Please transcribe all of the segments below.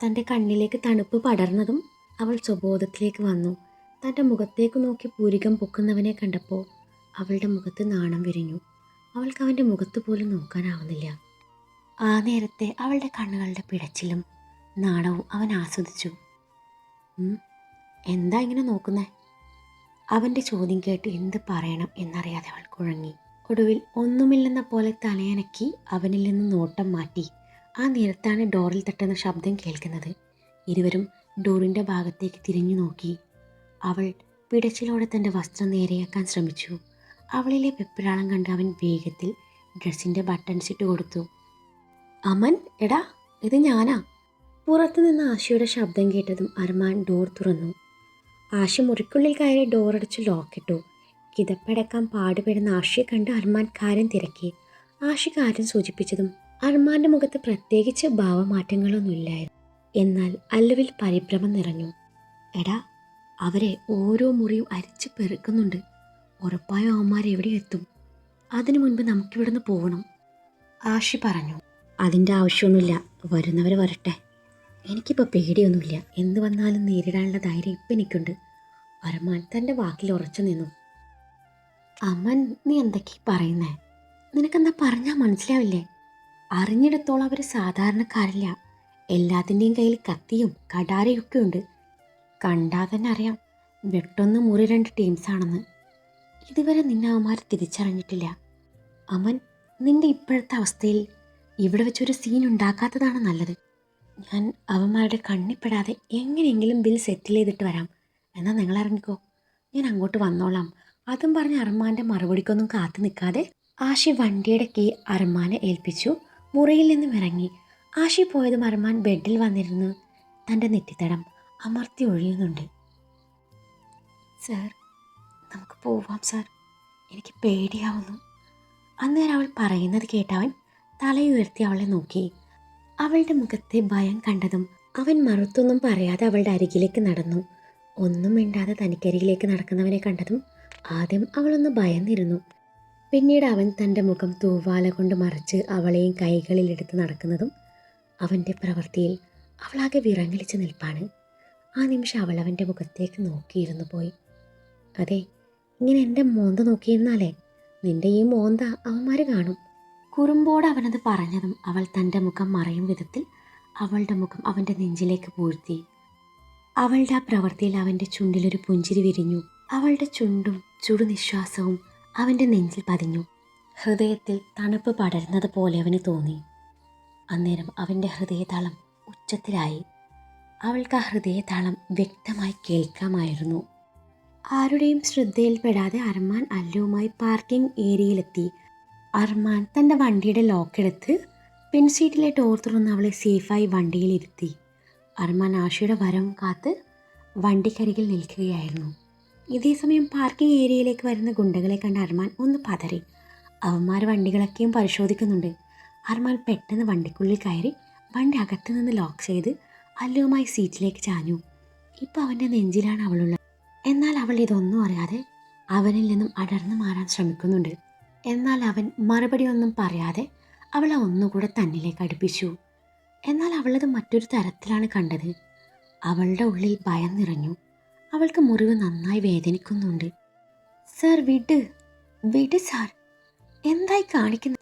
തൻ്റെ കണ്ണിലേക്ക് തണുപ്പ് പടർന്നതും അവൾ സ്വബോധത്തിലേക്ക് വന്നു. തൻ്റെ മുഖത്തേക്ക് നോക്കി പൂരികം പൊക്കുന്നവനെ കണ്ടപ്പോൾ അവളുടെ മുഖത്ത് നാണം വിരിഞ്ഞു. അവൾക്ക് അവൻ്റെ മുഖത്ത് പോലും നോക്കാനാവുന്നില്ല. ആ നേരത്തെ അവളുടെ കണ്ണുകളുടെ പിടച്ചിലും നാണവും അവൻ ആസ്വദിച്ചു. എന്താ ഇങ്ങനെ നോക്കുന്നേ? അവൻ്റെ ചോദ്യം കേട്ട് എന്ത് പറയണം എന്നറിയാതെ അവൾ കുഴങ്ങി. ഒടുവിൽ ഒന്നുമില്ലെന്ന പോലെ തലയനക്കി അവനിൽ നിന്ന് നോട്ടം മാറ്റി. ആ നേരത്താണ് ഡോറിൽ തട്ടുന്ന ശബ്ദം കേൾക്കുന്നത്. ഇരുവരും ഡോറിൻ്റെ ഭാഗത്തേക്ക് തിരിഞ്ഞു നോക്കി. അവൾ പിടച്ചിലോടെ തൻ്റെ വസ്ത്രം നേരെയാക്കാൻ ശ്രമിച്ചു. അവളിലെ വെപ്രാളം കണ്ട് അവൻ വേഗത്തിൽ ഡ്രസ്സിൻ്റെ ബട്ടൺസ് ഇട്ട് കൊടുത്തു. അമൻ, എടാ ഇത് ഞാനാ. പുറത്തു നിന്ന് ആശയുടെ ശബ്ദം കേട്ടതും അർമാൻ ഡോർ തുറന്നു. ആശ മുറിക്കുള്ളിൽ കയറി ഡോറടിച്ച് ലോക്കിട്ടു. കിതപ്പടക്കാൻ പാടുപെടുന്ന ആശയെ കണ്ട് അർമാൻ കാര്യം തിരക്കി. ആശ കാര്യം സൂചിപ്പിച്ചതും അർമാൻ്റെ മുഖത്ത് പ്രത്യേകിച്ച് ഭാവമാറ്റങ്ങളൊന്നുമില്ലായിരുന്നു. എന്നാൽ അല്ലുവിൽ പരിഭ്രമം നിറഞ്ഞു. എടാ, അവരെ ഓരോ മുറിയും അരിച്ച് പെറുക്കുന്നുണ്ട്. ഉറപ്പായും അവന്മാരെവിടെ എത്തും. അതിനു മുൻപ് നമുക്കിവിടുന്ന് പോകണം, ആഷി പറഞ്ഞു. അതിൻ്റെ ആവശ്യമൊന്നുമില്ല, വരുന്നവർ വരട്ടെ. എനിക്കിപ്പോൾ പേടിയൊന്നുമില്ല. എന്ത് വന്നാലും നേരിടാനുള്ള ധൈര്യം ഇപ്പം എനിക്കുണ്ട്. അർമാൻ തൻ്റെ വാക്കിൽ ഉറച്ചു നിന്നു. അമ്മൻ, നീ എന്തൊക്കെയാ പറയുന്നേ? നിനക്കെന്താ പറഞ്ഞാൽ മനസ്സിലാവില്ലേ? അറിഞ്ഞിടത്തോളം അവർ സാധാരണക്കാരില്ല. എല്ലാത്തിൻ്റെയും കയ്യിൽ കത്തിയും കടാരയൊക്കെ ഉണ്ട്. കണ്ടാൽ തന്നെ അറിയാം വെട്ടൊന്ന് മുറി 2 ടീംസാണെന്ന്. ഇതുവരെ നിന്നെ അവന്മാർ തിരിച്ചറിഞ്ഞിട്ടില്ല. അമൻ, നിന്റെ ഇപ്പോഴത്തെ അവസ്ഥയിൽ ഇവിടെ വെച്ചൊരു സീൻ ഉണ്ടാക്കാത്തതാണ് നല്ലത്. ഞാൻ അവന്മാരുടെ കണ്ണിപ്പെടാതെ എങ്ങനെയെങ്കിലും ബിൽ സെറ്റിൽ ചെയ്തിട്ട് വരാം. എന്നാൽ നിങ്ങൾ ഇറങ്ങിക്കോ, ഞാൻ അങ്ങോട്ട് വന്നോളാം. അതും പറഞ്ഞ് അർമാൻ്റെ മറുപടിക്കൊന്നും കാത്തു നിൽക്കാതെ ആഷി വണ്ടിയുടെ കീ അർമാനെ ഏൽപ്പിച്ചു. മുറിയിൽ നിന്നും ഇറങ്ങി. ആഷി പോയതും അർമാൻ ബെഡിൽ വന്നിരുന്ന് തൻ്റെ നെറ്റിത്തടം അമർത്തി ഒഴിയുന്നുണ്ട്. സാർ, നമുക്ക് പോവാം സാർ, എനിക്ക് പേടിയാവുന്നു. അന്നേരം അവൾ പറയുന്നത് കേട്ടവൻ തലയുയർത്തി അവളെ നോക്കി. അവളുടെ മുഖത്തെ ഭയം കണ്ടതും അവൻ മറുത്തൊന്നും പറയാതെ അവളുടെ അരികിലേക്ക് നടന്നു. ഒന്നും മിണ്ടാതെ തനിക്കരികിലേക്ക് നടക്കുന്നവനെ കണ്ടതും ആദ്യം അവളൊന്ന് ഭയന്നിരുന്നു. പിന്നീട് അവൻ തൻ്റെ മുഖം തൂവാല കൊണ്ട് മറച്ച് അവളെയും കൈകളിലെടുത്ത് നടക്കുന്നതും അവൻ്റെ പ്രവൃത്തിയിൽ അവളാകെ വിറങ്ങലിച്ച് നിൽപ്പാണ്. ആ നിമിഷം അവൾ അവൻ്റെ മുഖത്തേക്ക് നോക്കിയിരുന്നു പോയി. അതെ, ഇങ്ങനെ എൻ്റെ മോന്ത നോക്കിയിരുന്നാലേ നിന്റെ ഈ മോന്ത അവന്മാർ കാണും. കുറുമ്പോടെ അവനത് പറഞ്ഞതും അവൾ തൻ്റെ മുഖം മറയും വിധത്തിൽ അവളുടെ മുഖം അവൻ്റെ നെഞ്ചിലേക്ക് പൂഴ്ത്തി. അവളുടെ ആ പ്രവൃത്തിയിൽ അവൻ്റെ ചുണ്ടിലൊരു പുഞ്ചിരി വിരിഞ്ഞു. അവളുടെ ചുണ്ടും ചുടുനിശ്വാസവും അവൻ്റെ നെഞ്ചിൽ പതിഞ്ഞു. ഹൃദയത്തിൽ തണുപ്പ് പടരുന്നത് പോലെ അവന് തോന്നി. അന്നേരം അവൻ്റെ ഹൃദയതാളം ഉച്ചത്തിലായി. അവൾക്ക് ആ ഹൃദയതാളം വ്യക്തമായി കേൾക്കാമായിരുന്നു. ആരുടെയും ശ്രദ്ധയിൽപ്പെടാതെ അർമാൻ അല്ലുവുമായി പാർക്കിംഗ് ഏരിയയിലെത്തി. അർമാൻ തൻ്റെ വണ്ടിയുടെ ലോക്കെടുത്ത് പിൻസീറ്റിലെ ഡോർ തുറന്ന് അവളെ സേഫായി വണ്ടിയിലിരുത്തി. അർമാൻ ആഷയുടെ വരവും കാത്ത് വണ്ടിക്കരികിൽ നിൽക്കുകയായിരുന്നു. ഇതേസമയം പാർക്കിംഗ് ഏരിയയിലേക്ക് വരുന്ന ഗുണ്ടകളെ കണ്ട് അർമാൻ ഒന്ന് പതറി. അവന്മാർ വണ്ടികളൊക്കെയും പരിശോധിക്കുന്നുണ്ട്. അർമാൻ പെട്ടെന്ന് വണ്ടിക്കുള്ളിൽ കയറി വണ്ടി അകത്തു നിന്ന് ലോക്ക് ചെയ്ത് അല്ലുവുമായി സീറ്റിലേക്ക് ചാഞ്ഞു. ഇപ്പോൾ അവൻ്റെ നെഞ്ചിലാണ് അവളുള്ളത്. എന്നാൽ അവൾ ഇതൊന്നും അറിയാതെ അവനിൽ നിന്നും അടർന്നു മാറാൻ ശ്രമിക്കുന്നുണ്ട്. എന്നാൽ അവൻ മറുപടി ഒന്നും പറയാതെ അവളെ ഒന്നുകൂടെ തന്നിലേക്ക് അടുപ്പിച്ചു. എന്നാൽ അവളത് മറ്റൊരു തരത്തിലാണ് കണ്ടത്. അവളുടെ ഉള്ളിൽ ഭയം നിറഞ്ഞു. അവൾക്ക് മുറിവ് നന്നായി വേദനിക്കുന്നുണ്ട്. സാർ, വിട് വിട് സാർ, എന്തായി കാണിക്കുന്നത്?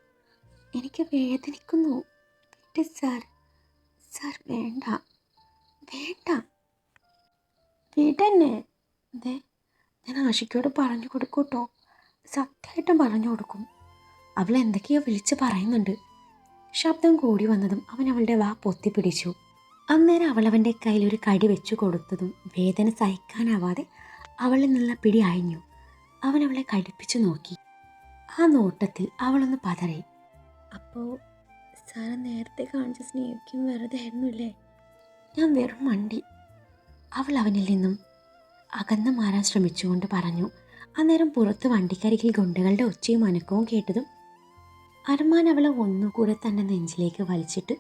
എനിക്ക് വേദനിക്കുന്നു, വിട് സാർ. സാർ, വേണ്ട വേണ്ട, വിടന്നെ. അതെ, ഞാൻ ആഷിക്കോട് പറഞ്ഞു കൊടുക്കൂട്ടോ, സത്യമായിട്ടും പറഞ്ഞു കൊടുക്കും. അവൾ എന്തൊക്കെയോ വിളിച്ച് പറയുന്നുണ്ട്. ശബ്ദം കൂടി വന്നതും അവൻ അവളുടെ വാ പൊത്തിപ്പിടിച്ചു. അന്നേരം അവൾ അവൻ്റെ കയ്യിൽ ഒരു കടി വെച്ചു കൊടുത്തതും വേദന സഹിക്കാനാവാതെ അവളിൽ നിന്നുള്ള പിടി അയഞ്ഞു. അവൻ അവളെ കടിപ്പിച്ചു നോക്കി. ആ നോട്ടത്തിൽ അവളൊന്ന് പതറി. അപ്പോൾ സാറ് നേരത്തെ കാണിച്ച സ്നേഹിക്കും വെറുതെ ആയിരുന്നില്ലേ? ഞാൻ വെറും മണ്ടി, അവൾ അവനിൽ നിന്നും അകന്നു മാറാൻ ശ്രമിച്ചുകൊണ്ട് പറഞ്ഞു. അന്നേരം പുറത്ത് വണ്ടിക്കരികിൽ ഗുണ്ടകളുടെ ഒച്ചയും അനക്കവും കേട്ടതും അർമാൻ അവളെ ഒന്നുകൂടെ തൻ്റെ നെഞ്ചിലേക്ക് വലിച്ചിട്ട്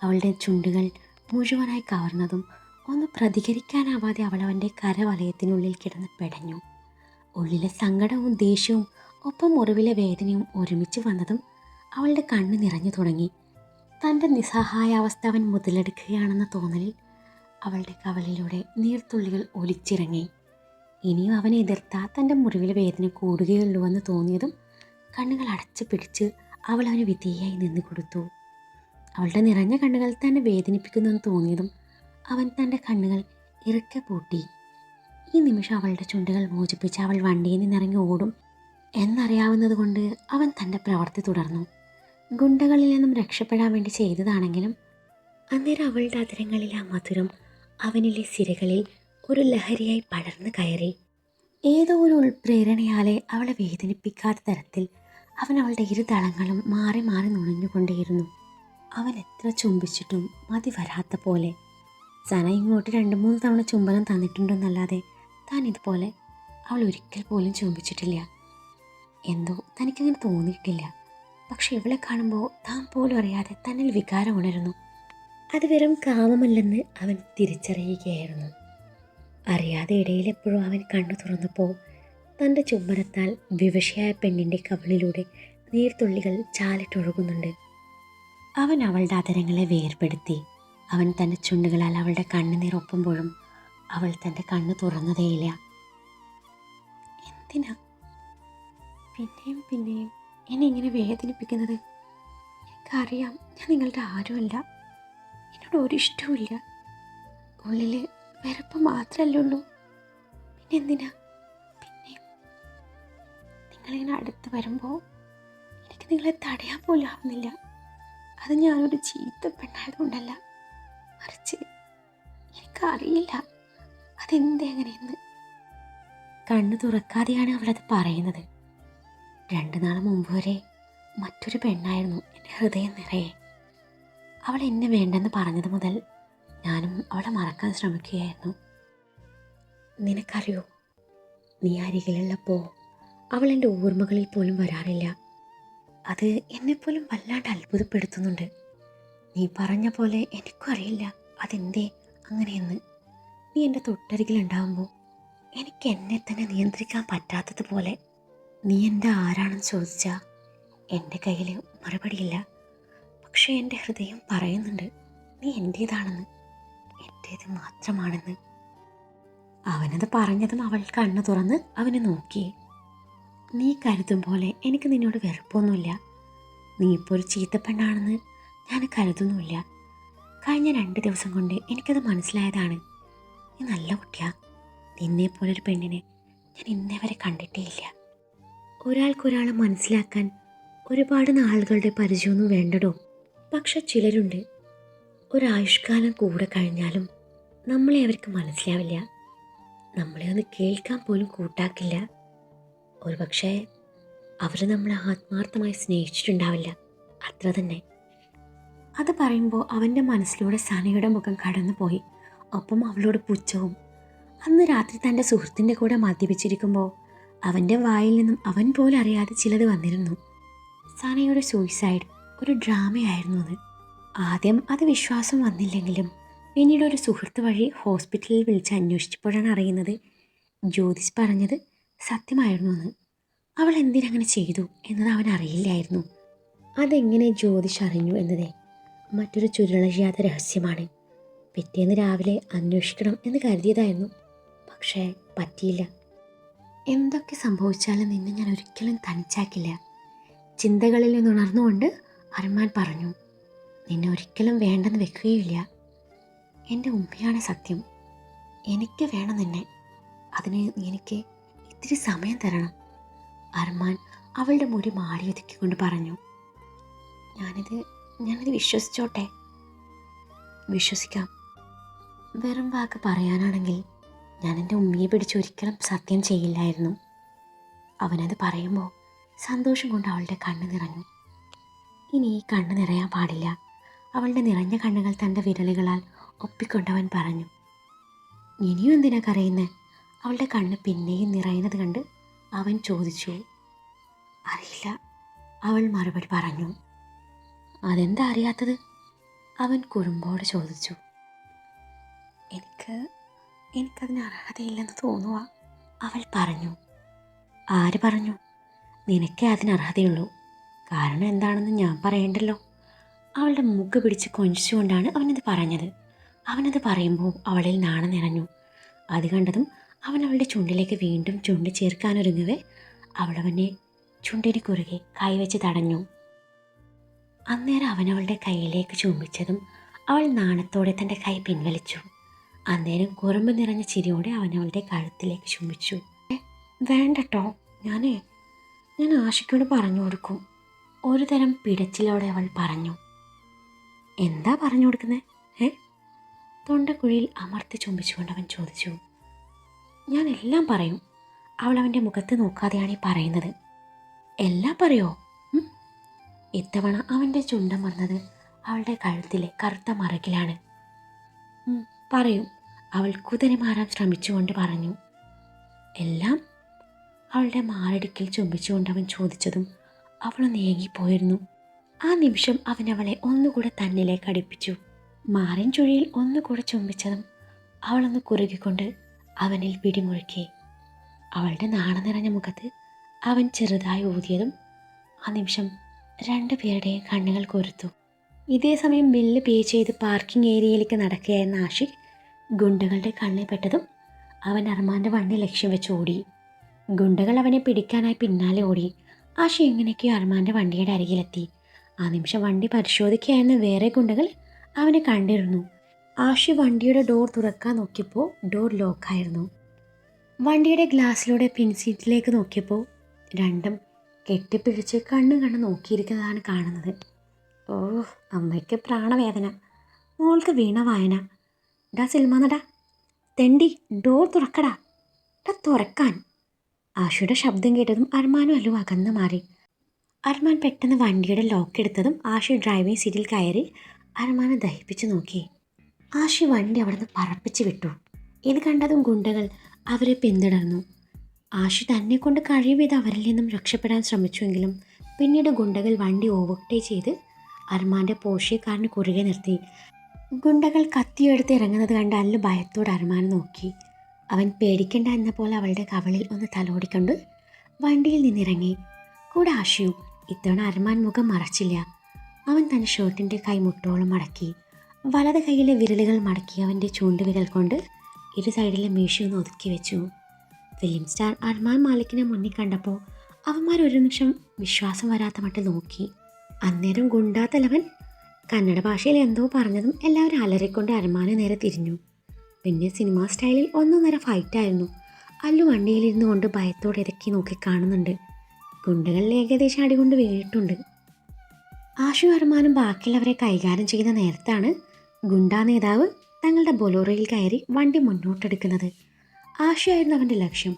അവളുടെ ചുണ്ടുകൾ മുഴുവനായി കവർന്നതും ഒന്ന് പ്രതികരിക്കാനാവാതെ അവൾ അവൻ്റെ കരവലയത്തിനുള്ളിൽ കിടന്ന് പെടഞ്ഞു. ഉള്ളിലെ സങ്കടവും ദേഷ്യവും ഒപ്പം മുറിവിലെ വേദനയും ഒരുമിച്ച് വന്നതും അവളുടെ കണ്ണ് നിറഞ്ഞു തുടങ്ങി. തൻ്റെ നിസ്സഹായാവസ്ഥ അവൻ മുതലെടുക്കുകയാണെന്ന തോന്നലിൽ അവളുടെ കവളിലൂടെ നീർത്തുള്ളികൾ ഒലിച്ചിറങ്ങി. ഇനിയും അവനെ എതിർത്താൽ തൻ്റെ മുറിവിലെ വേദന കൂടുകയുള്ളൂവെന്ന് തോന്നിയതും കണ്ണുകൾ അടച്ചു പിടിച്ച് അവൾ അവന് വിധേയായി നിന്ന് കൊടുത്തു. അവളുടെ നിറഞ്ഞ കണ്ണുകൾ തന്നെ വേദനിപ്പിക്കുന്നെന്ന് തോന്നിയതും അവൻ തൻ്റെ കണ്ണുകൾ ഇറുക്കെ പൂട്ടി. ഈ നിമിഷം അവളുടെ ചുണ്ടുകൾ മോചിപ്പിച്ച് അവൾ വണ്ടിയിൽ നിന്നിറങ്ങി ഓടും എന്നറിയാവുന്നത് കൊണ്ട് അവൻ തൻ്റെ പ്രവൃത്തി തുടർന്നു. ഗുണ്ടകളിൽ നിന്നും രക്ഷപ്പെടാൻ വേണ്ടി ചെയ്തതാണെങ്കിലും അന്നേരം അവളുടെ അധരങ്ങളിൽ ആ മധുരം അവനിലെ സിരകളിൽ ഒരു ലഹരിയായി പടർന്നു കയറി. ഏതോ ഒരു ഉൾപ്രേരണയാലെ അവളെ വേദനിപ്പിക്കാത്ത തരത്തിൽ അവൻ അവളുടെ ഇരുതളങ്ങളും മാറി മാറി നുണഞ്ഞുകൊണ്ടേയിരുന്നു. അവൻ എത്ര ചുംബിച്ചിട്ടും മതി വരാത്ത പോലെ. സന ഇങ്ങോട്ട് 2-3 തവണ ചുംബനം തന്നിട്ടുണ്ടെന്നല്ലാതെ താൻ ഇതുപോലെ അവൾ ഒരിക്കൽ പോലും ചുംബിച്ചിട്ടില്ല. എന്തോ തനിക്കങ്ങനെ തോന്നിയിട്ടില്ല. പക്ഷെ ഇവളെ കാണുമ്പോൾ താൻ പോലും അറിയാതെ തന്നിൽ വികാരം ഉണരുന്നു. അത് വെറും കാമമല്ലെന്ന് അവൻ തിരിച്ചറിയുകയായിരുന്നു. അറിയാതെ ഇടയിലെപ്പോഴും അവൻ കണ്ണു തുറന്നപ്പോൾ തൻ്റെ ചുംബനത്താൽ വിവശയായ പെണ്ണിൻ്റെ കവിളിലൂടെ നീർത്തുള്ളികൾ ചാലിട്ടൊഴുകുന്നുണ്ട്. അവൻ അവളുടെ അധരങ്ങളെ വേർപെടുത്തി. അവൻ തൻ്റെ ചുണ്ടുകളാൽ അവളുടെ കണ്ണുനീർ ഒപ്പുമ്പോഴും അവൾ തൻ്റെ കണ്ണ് തുറന്നതേയില്ല. എന്തിനാ പിന്നെയും പിന്നെയും എന്നെ ഇങ്ങനെ വേദനിപ്പിക്കുന്നത്? എനിക്കറിയാം ഞാൻ നിങ്ങളുടെ ആരുമല്ല. എന്നോട് ഒരിഷ്ടവുമില്ല. ഉള്ളിൽ വെറുപ്പ് മാത്രമല്ലേ ഉള്ളൂ. പിന്നെ എന്തിനാ പിന്നെയും നിങ്ങളിങ്ങനെ അടുത്ത് വരുമ്പോൾ എനിക്ക് നിങ്ങളെ തടയാൻ പോലും ആവുന്നില്ല. അത് ഞാനൊരു ചീത്ത പെണ്ണായതുകൊണ്ടല്ല, മറിച്ച് എനിക്കറിയില്ല അതെന്തെങ്ങനെയെന്ന്. കണ്ണു തുറക്കാതെയാണ് അവളത് പറയുന്നത്. 2 നാൾ മുമ്പ് വരെ മറ്റൊരു പെണ്ണായിരുന്നു എൻ്റെ ഹൃദയം നിറയെ. അവൾ എന്നെ വേണ്ടെന്ന് പറഞ്ഞത് മുതൽ ഞാനും അവളെ മറക്കാൻ ശ്രമിക്കുകയായിരുന്നു. നിനക്കറിയോ, നീ അരികിലുള്ളപ്പോൾ അവൾ എൻ്റെ ഓർമ്മകളിൽ പോലും വരാറില്ല. അത് എന്നെപ്പോലും വല്ലാണ്ട് അത്ഭുതപ്പെടുത്തുന്നുണ്ട്. നീ പറഞ്ഞ പോലെ എനിക്കും അറിയില്ല അതെന്തേ അങ്ങനെയെന്ന്. നീ എൻ്റെ തൊട്ടരികിലുണ്ടാകുമ്പോൾ എനിക്ക് എന്നെ തന്നെ നിയന്ത്രിക്കാൻ പറ്റാത്തതുപോലെ. നീ എൻ്റെ ആരാണെന്ന് ചോദിച്ചാൽ എൻ്റെ കയ്യിൽ മറുപടിയില്ല. പക്ഷേ എൻ്റെ ഹൃദയം പറയുന്നുണ്ട് നീ എൻ്റേതാണെന്ന്, എൻ്റേത് മാത്രമാണെന്ന്. അവനത് പറഞ്ഞതും അവൾ കണ്ണു തുറന്ന് അവനെ നോക്കി. നീ കരുതും പോലെ എനിക്ക് നിന്നോട് വെറുപ്പൊന്നുമില്ല. നീ ഇപ്പോൾ ഒരു ചീത്തപ്പെണ്ണാണെന്ന് ഞാൻ കരുതുന്നുമില്ല. കഴിഞ്ഞ 2 ദിവസം കൊണ്ട് എനിക്കത് മനസ്സിലായതാണ്. നീ നല്ല കുട്ടിയാ. നിന്നെപ്പോലൊരു പെണ്ണിനെ ഞാൻ ഇന്നേ വരെ കണ്ടിട്ടേ ഇല്ല. ഒരാൾക്കൊരാളെ മനസ്സിലാക്കാൻ ഒരുപാട് നാളുകളുടെ പരിചയമൊന്നും വേണ്ടടോ. പക്ഷെ ചിലരുണ്ട്, ഒരായുഷ്കാലം കൂടെ കഴിഞ്ഞാലും നമ്മളെ അവർക്ക് മനസ്സിലാവില്ല. നമ്മളെ ഒന്ന് കേൾക്കാൻ പോലും കൂട്ടാക്കില്ല. ഒരു പക്ഷേ അവർ നമ്മളെ ആത്മാർത്ഥമായി സ്നേഹിച്ചിട്ടുണ്ടാവില്ല, അത്ര തന്നെ. അത് പറയുമ്പോൾ അവൻ്റെ മനസ്സിലൂടെ സനയുടെ മുഖം കടന്നുപോയി. ഒപ്പം അവളോട് പുച്ഛവും. അന്ന് രാത്രി തൻ്റെ സുഹൃത്തിൻ്റെ കൂടെ മദ്യപിച്ചിരിക്കുമ്പോൾ അവൻ്റെ വായിൽ നിന്നും അവൻ പോലും അറിയാതെ ചിലത് വന്നിരുന്നു. സനയുടെ സൂയിസൈഡ് ഒരു ഡ്രാമയായിരുന്നു അത്. ആദ്യം അത് വിശ്വാസം വന്നില്ലെങ്കിലും പിന്നീട് ഒരു സുഹൃത്ത് വഴി ഹോസ്പിറ്റലിൽ വിളിച്ച് അന്വേഷിച്ചപ്പോഴാണ് അറിയുന്നത് ജ്യോതിഷ് പറഞ്ഞത് സത്യമായിരുന്നു എന്ന്. അവൾ എന്തിനങ്ങനെ ചെയ്തു എന്നത് അവൻ അറിയില്ലായിരുന്നു. അതെങ്ങനെ ജ്യോതിഷ് അറിഞ്ഞു എന്നതേ മറ്റൊരു ചുരുളഴിയാത്ത രഹസ്യമാണ്. പിറ്റേന്ന് രാവിലെ അന്വേഷിക്കണം എന്ന് കരുതിയതായിരുന്നു, പക്ഷേ പറ്റിയില്ല. എന്തൊക്കെ സംഭവിച്ചാലും നിന്നെ ഞാൻ ഒരിക്കലും തനിച്ചാക്കില്ല. ചിന്തകളിൽ നിന്നുണർന്നുകൊണ്ട് അർമാൻ പറഞ്ഞു. നിന്നെ ഒരിക്കലും വേണ്ടെന്ന് വെക്കുകയില്ല. എൻ്റെ ഉമ്മയാണ് സത്യം. എനിക്ക് വേണം നിന്നെ. അതിന് എനിക്ക് ഇത്തിരി സമയം തരണം. അർമാൻ അവളുടെ മുടി മാടിയൊതുക്കിക്കൊണ്ട് പറഞ്ഞു. ഞാനിത് വിശ്വസിച്ചോട്ടെ? വിശ്വസിക്കാം. വെറും വാക്ക് പറയാനാണെങ്കിൽ ഞാൻ എൻ്റെ ഉമ്മയെ പിടിച്ച് ഒരിക്കലും സത്യം ചെയ്യില്ലായിരുന്നു. അവനത് പറയുമ്പോൾ സന്തോഷം കൊണ്ട് അവളുടെ കണ്ണ് നിറഞ്ഞു. ഇനി ഈ കണ്ണ് നിറയാൻ പാടില്ല. അവളുടെ നിറഞ്ഞ കണ്ണുകൾ തൻ്റെ വിരലുകളാൽ ഒപ്പിക്കൊണ്ടവൻ പറഞ്ഞു. ഇനിയും എന്തിനാ കരയുന്നേ? അവളുടെ കണ്ണ് പിന്നെയും നിറയുന്നത് കണ്ട് അവൻ ചോദിച്ചു. അറിയില്ല, അവൾ മറുപടി പറഞ്ഞു. അതെന്താ അറിയാത്തത്? അവൻ കുറുമ്പോട് ചോദിച്ചു. എനിക്കതിന് അർഹതയില്ലെന്ന് തോന്നുക, അവൾ പറഞ്ഞു. ആര് പറഞ്ഞു? നിനക്കേ അതിന് അർഹതയുള്ളൂ. കാരണം എന്താണെന്ന് ഞാൻ പറയണ്ടല്ലോ. അവളുടെ മുഖ പിടിച്ച് കൊഞ്ചിച്ചുകൊണ്ടാണ് അവനത് പറഞ്ഞത്. അവനത് പറയുമ്പോൾ അവളിൽ നാണം നിറഞ്ഞു. അത് കണ്ടതും അവൻ അവളുടെ ചുണ്ടിലേക്ക് വീണ്ടും ചുണ്ട് ചേർക്കാനൊരുങ്ങവേ അവളവനെ ചുണ്ടിന് കുറുകെ കൈവച്ച് തടഞ്ഞു. അന്നേരം അവനവളുടെ കൈയിലേക്ക് ചുംബിച്ചതും അവൾ നാണത്തോടെ തൻ്റെ കൈ പിൻവലിച്ചു. അന്നേരം കുറുമ്പ് നിറഞ്ഞ ചിരിയോടെ അവനവളുടെ കഴുത്തിലേക്ക് ചുംബിച്ചു. വേണ്ടട്ടോ, ഞാൻ ആഷിക്കോട് പറഞ്ഞു കൊടുക്കും. ഒരു തരം പിടച്ചിലോടെ അവൾ പറഞ്ഞു. എന്താ പറഞ്ഞു കൊടുക്കുന്നത്? തൊണ്ടക്കുഴിയിൽ അമർത്തി ചുംബിച്ചുകൊണ്ട് അവൻ ചോദിച്ചു. ഞാൻ എല്ലാം പറയും. അവൾ അവൻ്റെ മുഖത്ത് നോക്കാതെയാണ് ഈ പറയുന്നത്. എല്ലാം പറയോ? ഇത്തവണ അവൻ്റെ ചുണ്ടം വന്നത് അവളുടെ കഴുത്തിലെ കറുത്ത മറകിലാണ്. പറയും, അവൾ കുതിര മാറാൻ ശ്രമിച്ചുകൊണ്ട് പറഞ്ഞു. എല്ലാം? അവളുടെ മാറടിക്കൽ ചുംബിച്ചുകൊണ്ട് അവൻ ചോദിച്ചതും അവളൊന്ന് ഏങ്ങിപ്പോയിരുന്നു. ആ നിമിഷം അവൻ അവളെ ഒന്നുകൂടെ തന്നിലേക്ക് അടുപ്പിച്ചു. മാറിൻ ചുഴിയിൽ ഒന്നുകൂടെ ചുംബിച്ചതും അവളൊന്ന് കുറുകിക്കൊണ്ട് അവനിൽ പിടിമുറുക്കി. അവളുടെ നാണം നിറഞ്ഞ മുഖത്ത് അവൻ ചെറുതായി ഊതിയതും ആ നിമിഷം രണ്ടുപേരുടെയും കണ്ണുകൾ കൊരുത്തു. ഇതേ സമയം ബില്ല് പേ ചെയ്ത് പാർക്കിംഗ് ഏരിയയിലേക്ക് നടക്കുകയായിരുന്ന ആഷിഖ് ഗുണ്ടകളുടെ കണ്ണിൽ പെട്ടതും അവൻ അർമാൻ്റെ വണ്ടി ലക്ഷ്യം വെച്ച് ഓടി. ഗുണ്ടകൾ അവനെ പിടിക്കാനായി പിന്നാലെ ഓടി. ആഷി എങ്ങനെയൊക്കെയോ അർമാൻ്റെ വണ്ടിയുടെ അരികിലെത്തി. ആ നിമിഷം വണ്ടി പരിശോധിക്കുകയായിരുന്ന വേറെ ഗുണ്ടകൾ അവനെ കണ്ടിരുന്നു. ആഷി വണ്ടിയുടെ ഡോർ തുറക്കാൻ നോക്കിയപ്പോൾ ഡോർ ലോക്കായിരുന്നു. വണ്ടിയുടെ ഗ്ലാസ്സിലൂടെ പിൻസീറ്റിലേക്ക് നോക്കിയപ്പോൾ രണ്ടും കെട്ടിപ്പിടിച്ച് കണ്ണ് നോക്കിയിരിക്കുന്നതാണ് കാണുന്നത്. ഓ, അമ്മയ്ക്ക് പ്രാണവേദന, മോൾക്ക് വീണ വായന. ഡാ സിൽമാനടാ, തെണ്ടി, ഡോർ തുറക്കടാ, തുറക്കാൻ. ആഷിയുടെ ശബ്ദം കേട്ടതും അർമാനും അല്ലു അകന്ന് മാറി. അർമാൻ പെട്ടെന്ന് വണ്ടിയുടെ ലോക്ക് എടുത്തതും ആഷി ഡ്രൈവിംഗ് സീറ്റിൽ കയറി അർമാനെ ദഹിപ്പിച്ച് നോക്കി. ആഷി വണ്ടി അവിടെ നിന്ന് പറപ്പിച്ച് വിട്ടു. ഇത് കണ്ടതും ഗുണ്ടകൾ അവരെ പിന്തുടർന്നു. ആഷി തന്നെ കൊണ്ട് കഴിയുന്നത് അവരിൽ നിന്നും രക്ഷപ്പെടാൻ ശ്രമിച്ചുവെങ്കിലും പിന്നീട് ഗുണ്ടകൾ വണ്ടി ഓവർടേക്ക് ചെയ്ത് അർമാൻ്റെ പോർഷെ കാറിന് കുറുകെ നിർത്തി. ഗുണ്ടകൾ കത്തിയെടുത്ത് ഇറങ്ങുന്നത് കണ്ട് അല്ലു ഭയത്തോടെ അർമാനെ നോക്കി. അവൻ പേടിക്കണ്ട എന്ന പോലെ അവളുടെ കവളിൽ ഒന്ന് തലോടിക്കൊണ്ട് വണ്ടിയിൽ നിന്നിറങ്ങി. കൂടെ ആഷിയും. ഇത്തവണ അർമാൻ മുഖം മറച്ചില്ല. അവൻ തൻ്റെ ഷർട്ടിൻ്റെ കൈ മുട്ടോളം മടക്കി. വലത് കൈയിലെ വിരലുകൾ മടക്കി അവൻ്റെ ചൂണ്ടുവിരൽ കൊണ്ട് ഇരു സൈഡിലെ മീശയൊന്ന് ഒതുക്കി വെച്ചു. ഫിലിം സ്റ്റാർ അർമാൻ മാലിക്കിനെ മുന്നിൽ കണ്ടപ്പോൾ അവന്മാർ ഒരു നിമിഷം വിശ്വാസം വരാത്ത മട്ടിൽ നോക്കി. അന്നേരം ഗുണ്ടാത്തലവൻ കന്നഡ ഭാഷയിൽ എന്തോ പറഞ്ഞതും എല്ലാവരും അലറിക്കൊണ്ട് അർമാനെ നേരെ തിരിഞ്ഞു. പിന്നെ സിനിമാ സ്റ്റൈലിൽ ഒന്നൊന്നര ഫൈറ്റായിരുന്നു. അല്ലു വണ്ടിയിലിരുന്നു കൊണ്ട് ഭയത്തോടെ ഇറക്കി നോക്കി കാണുന്നുണ്ട്. ഗുണ്ടകളിൽ ഏകദേശം അടികൊണ്ട് വീണിട്ടുണ്ട്. ആഷു അർമാനും ബാക്കിയുള്ളവരെ കൈകാര്യം ചെയ്യുന്ന നേരത്താണ് ഗുണ്ടാ നേതാവ് തങ്ങളുടെ ബൊലോറയിൽ കയറി വണ്ടി മുന്നോട്ടെടുക്കുന്നത്. ആഷയായിരുന്നു അവൻ്റെ ലക്ഷ്യം.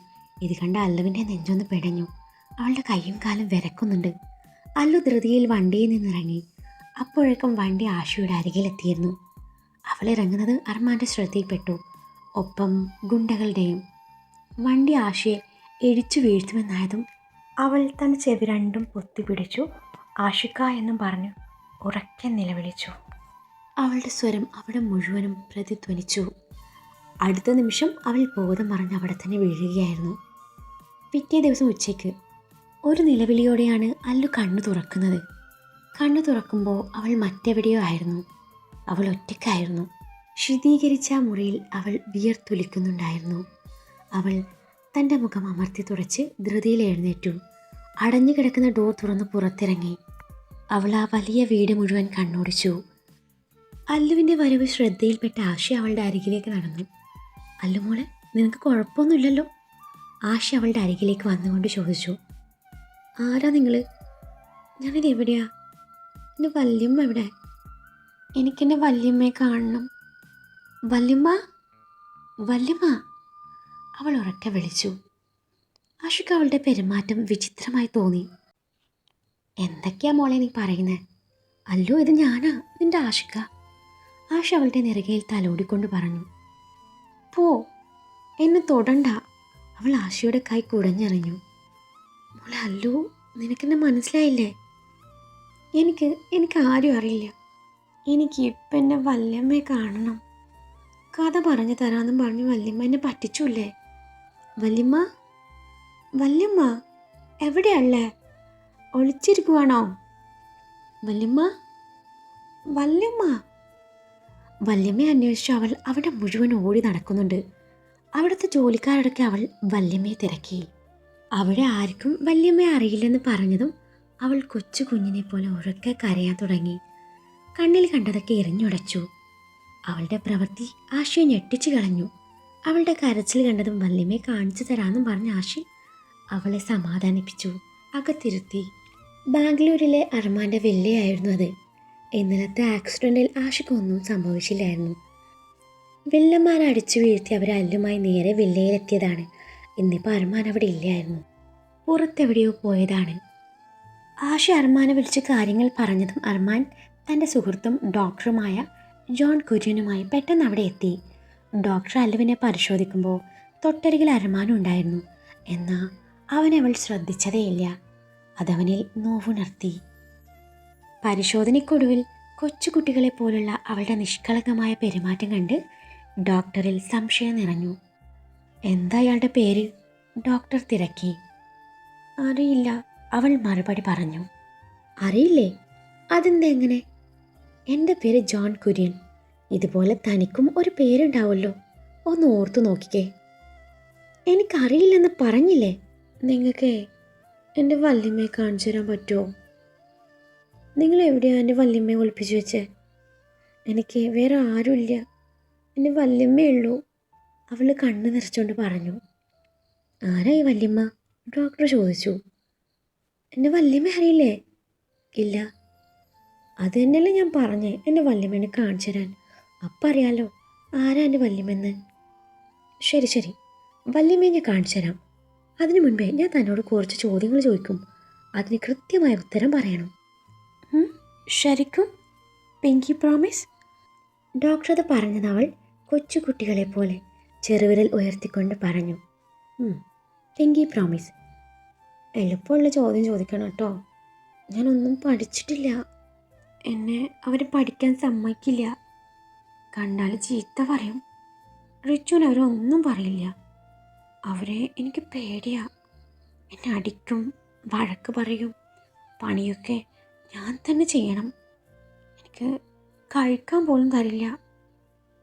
ഇത് കണ്ട അല്ലുവിൻ്റെ നെഞ്ചൊന്ന് പിടഞ്ഞു. അവളുടെ കൈയും കാലും വിരക്കുന്നുണ്ട്. അല്ലു ധൃതിയിൽ വണ്ടിയിൽ നിന്നിറങ്ങി. അപ്പോഴേക്കും വണ്ടി ആഷയുടെ അരികിലെത്തിയിരുന്നു. അവൾ ഇറങ്ങുന്നത് അർമാൻ്റെ ശ്രദ്ധയിൽപ്പെട്ടു, ഒപ്പം ഗുണ്ടകളുടെയും. വണ്ടി ആഷയെ ഇടിച്ചു വീഴ്ത്തുമെന്നായതും അവൾ തൻ്റെ ചെവി രണ്ടും പൊത്തിപ്പിടിച്ചു ആഷിക്ക എന്നും പറഞ്ഞു ഉറക്കെ നിലവിളിച്ചു. അവളുടെ സ്വരം അവിടെ മുഴുവനും പ്രതിധ്വനിച്ചു. അടുത്ത നിമിഷം അവൾ ബോധം മറഞ്ഞ് അവിടെ തന്നെ വീഴുകയായിരുന്നു. പിറ്റേ ദിവസം ഉച്ചയ്ക്ക് ഒരു നിലവിളിയോടെയാണ് അല്ലു കണ്ണു തുറക്കുന്നത്. കണ്ണു തുറക്കുമ്പോൾ അവൾ മറ്റെവിടെയോ ആയിരുന്നു. അവൾ ഒറ്റയ്ക്കായിരുന്നു. ശീതീകരിച്ച മുറിയിൽ അവൾ വിയർത്തൊലിക്കുന്നുണ്ടായിരുന്നു. അവൾ തൻ്റെ മുഖം അമർത്തി തുടച്ച് ധൃതിയിൽ എഴുന്നേറ്റു. അടഞ്ഞു കിടക്കുന്ന ഡോർ തുറന്ന് പുറത്തിറങ്ങി. അവൾ ആ വലിയ വീട് മുഴുവൻ കണ്ണോടിച്ചു. അല്ലുവിൻ്റെ വരവ് ശ്രദ്ധയിൽപ്പെട്ട ആഷി അവളുടെ അരികിലേക്ക് നടന്നു. അല്ലു മോളെ, നിനക്ക് കുഴപ്പമൊന്നുമില്ലല്ലോ? ആഷി അവളുടെ അരികിലേക്ക് വന്നുകൊണ്ട് ചോദിച്ചു. ആരാ നിങ്ങൾ? ഞാനിത് എവിടെയാ? എൻ്റെ വല്യമ്മ എവിടെ? എനിക്കെൻ്റെ വല്യമ്മയെ കാണണം. വല്യമ്മ, വല്യമ്മ, അവൾ ഉറക്കെ വിളിച്ചു. ആഷിക്ക് അവളുടെ പെരുമാറ്റം വിചിത്രമായി തോന്നി. എന്തൊക്കെയാ മോളെ നീ പറയുന്നത്? അല്ലോ, ഇത് ഞാനാ, നിൻ്റെ ആഷിക്ക. ആഷ അവളുടെ നെറുകയിൽ തലോടിക്കൊണ്ട് പറഞ്ഞു. പോ, എന്നെ തൊടണ്ട. അവൾ ആഷയുടെ കൈ കുടഞ്ഞെറിഞ്ഞു. മോളെ അല്ലോ, നിനക്കെന്നെ മനസ്സിലായില്ലേ? എനിക്ക് ആരും അറിയില്ല. എനിക്ക് ഇപ്പം എൻ്റെ വല്യമ്മയെ കാണണം. കഥ പറഞ്ഞു തരാമെന്നും പറഞ്ഞ് വല്യമ്മ എന്നെ പറ്റിച്ചൂല്ലേ? വല്യമ്മ, വല്യമ്മ എവിടെയല്ലേ? ഒളിച്ചിരിക്കുവാണോ? വല്യമ്മ, വല്യമ്മ. വല്യമ്മയെ അന്വേഷിച്ച് അവൾ അവിടെ മുഴുവൻ ഓടി നടക്കുന്നുണ്ട്. അവിടുത്തെ ജോലിക്കാരോടൊക്കെ അവൾ വല്യമ്മയെ തിരക്കി. അവിടെ ആർക്കും വല്യമ്മയെ അറിയില്ലെന്ന് പറഞ്ഞതും അവൾ കൊച്ചു കുഞ്ഞിനെ പോലെ ഉറക്കെ കരയാൻ തുടങ്ങി. കണ്ണിൽ കണ്ടതൊക്കെ എറിഞ്ഞുടച്ചു. അവളുടെ പ്രവൃത്തി ആശയെ ഞെട്ടിച്ചു കളഞ്ഞു. അവളുടെ കരച്ചിൽ കണ്ടതും വല്യമ്മയെ കാണിച്ചു തരാമെന്നും പറഞ്ഞ ആശി അവളെ സമാധാനിപ്പിച്ചു, അകത്തിരുത്തി. ബാംഗ്ലൂരിലെ അർമാൻ്റെ വില്ലയായിരുന്നു അത്. ഇന്നലത്തെ ആക്സിഡൻറ്റിൽ ആശയ്ക്കൊന്നും സംഭവിച്ചില്ലായിരുന്നു. വില്ലന്മാരെ അടിച്ചു വീഴ്ത്തി അവരെ അല്ലുമായി നേരെ വില്ലയിലെത്തിയതാണ്. ഇന്നിപ്പോൾ അർമാൻ അവിടെ ഇല്ലായിരുന്നു, പുറത്തെവിടെയോ പോയതാണ്. ആശ അർമാനെ വിളിച്ച് കാര്യങ്ങൾ പറഞ്ഞതും അർമാൻ തൻ്റെ സുഹൃത്തും ഡോക്ടറുമായ ജോൺ കുര്യനുമായി പെട്ടെന്ന് അവിടെ എത്തി. ഡോക്ടർ അല്ലുവിനെ പരിശോധിക്കുമ്പോൾ തൊട്ടരികിൽ അർമാനും ഉണ്ടായിരുന്നു. എന്നാൽ അവനെ അവൾ ശ്രദ്ധിച്ചതേയില്ല. അതവനിൽ നോവുണർത്തി. പരിശോധനയ്ക്കൊടുവിൽ കൊച്ചുകുട്ടികളെ പോലുള്ള അവളുടെ നിഷ്കളങ്കമായ പെരുമാറ്റം കണ്ട് ഡോക്ടറിൽ സംശയം നിറഞ്ഞു. എന്താ അയാളുടെ പേര്? ഡോക്ടർ തിരക്കി. അറിയില്ല, അവൾ മറുപടി പറഞ്ഞു. അറിയില്ലേ? അതെന്താ എങ്ങനെ? എൻ്റെ പേര് ജോൺ കുര്യൻ. ഇതുപോലെ തനിക്കും ഒരു പേരുണ്ടാവുമല്ലോ, ഒന്ന് ഓർത്തു നോക്കിക്കേ. എനിക്കറിയില്ലെന്ന് പറഞ്ഞില്ലേ? നിങ്ങൾക്ക് എൻ്റെ വല്യമ്മയെ കാണിച്ചു തരാൻ പറ്റുമോ? നിങ്ങൾ എവിടെയാണ് എൻ്റെ വല്യമ്മയെ ഒളിപ്പിച്ചു വെച്ചേ? എനിക്ക് വേറെ ആരുമില്ല, എൻ്റെ വല്യമ്മയേ ഉള്ളൂ, അവൾ കണ്ണ് നിറച്ചുകൊണ്ട് പറഞ്ഞു. ആരായി വല്യമ്മ? ഡോക്ടർ ചോദിച്ചു. എൻ്റെ വല്യമ്മ അറിയില്ലേ? ഇല്ല. അത് തന്നെയല്ലേ ഞാൻ പറഞ്ഞേ, എൻ്റെ വല്യമ്മേനെ കാണിച്ചു തരാൻ. അപ്പം അറിയാലോ ആരാ എൻ്റെ വല്യമ്മയെന്ന്. ശരി ശരി, വല്യമ്മയെ ഞാൻ കാണിച്ചു തരാം. അതിനു മുൻപേ ഞാൻ തന്നോട് കുറച്ച് ചോദ്യങ്ങൾ ചോദിക്കും. അതിന് കൃത്യമായ ഉത്തരം പറയണം. ശരിക്കും? പിങ്കി പ്രോമിസ്? ഡോക്ടർ അത് പറഞ്ഞത് അവൾ കൊച്ചുകുട്ടികളെ പോലെ ചെറുവിരൽ ഉയർത്തിക്കൊണ്ട് പറഞ്ഞു. പിങ്കി പ്രോമിസ്. എളുപ്പമുള്ള ചോദ്യം ചോദിക്കണം കേട്ടോ. ഞാനൊന്നും പഠിച്ചിട്ടില്ല. എന്നെ അവർ പഠിക്കാൻ സമ്മതിക്കില്ല. കണ്ടാൽ ചീത്ത പറയും. റിച്ചുവിന് അവരൊന്നും പറയില്ല. അവരെ എനിക്ക് പേടിയാ. എന്നെ അടിക്കും, വഴക്ക് പറയും. പണിയൊക്കെ ഞാൻ തന്നെ ചെയ്യണം. എനിക്ക് കഴിക്കാൻ പോലും തരില്ല.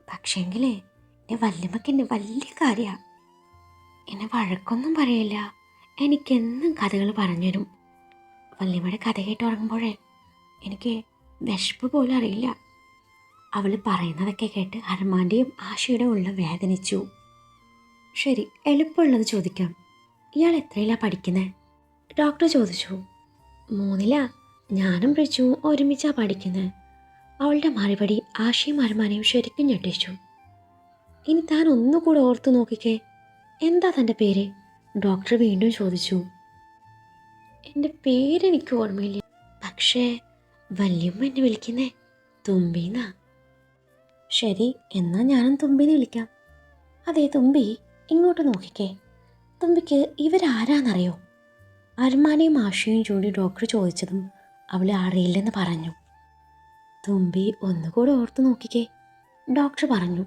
പക്ഷേങ്കിലേ എൻ്റെ വല്യമ്മക്ക് എന്നെ വലിയ കാര്യമാണ്. എന്നെ വഴക്കൊന്നും പറയില്ല. എനിക്കെന്നും കഥകൾ പറഞ്ഞുതരും. വല്യമ്മയുടെ കഥ കേട്ട് ഉറങ്ങുമ്പോഴേ എനിക്ക് വിശപ്പ് പോലും അറിയില്ല. അവൾ പറയുന്നതൊക്കെ കേട്ട് അർമാൻ്റെയും ആശയുടെയും ഉള്ള വേദനിച്ചു. ശരി, എളുപ്പമുള്ളത് ചോദിക്കാം. ഇയാൾ എത്രയിലാണ് പഠിക്കുന്നത്? ഡോക്ടർ ചോദിച്ചു. 3ലാ. ഞാനും റിച്ചുവും ഒരുമിച്ചാണ് പഠിക്കുന്നത്. അവളുടെ മറുപടി ആശയും അർമാനെയും ശരിക്കും ഞെട്ടിച്ചു. ഇനി താൻ ഒന്നുകൂടെ ഓർത്തു നോക്കിക്കേ. എന്താ തൻ്റെ പേര്? ഡോക്ടർ വീണ്ടും ചോദിച്ചു. എൻ്റെ പേരെനിക്ക് ഓർമ്മയില്ല. പക്ഷേ വല്യമ്മ എന്നെ വിളിക്കുന്നേ തുമ്പിന്നാ. ശരി, എന്നാൽ ഞാനും തുമ്പിന്ന് വിളിക്കാം. അതെ തുമ്പി, ഇങ്ങോട്ട് നോക്കിക്കേ. തുമ്പിക്ക് ഇവരാരാന്നറിയോ? അർമാനെയും ആശയും ചൂണ്ടി ഡോക്ടർ ചോദിച്ചതും അവൾ അറിയില്ലെന്ന് പറഞ്ഞു. തുമ്പി ഒന്നുകൂടെ ഓർത്തു നോക്കിക്കേ, ഡോക്ടർ പറഞ്ഞു.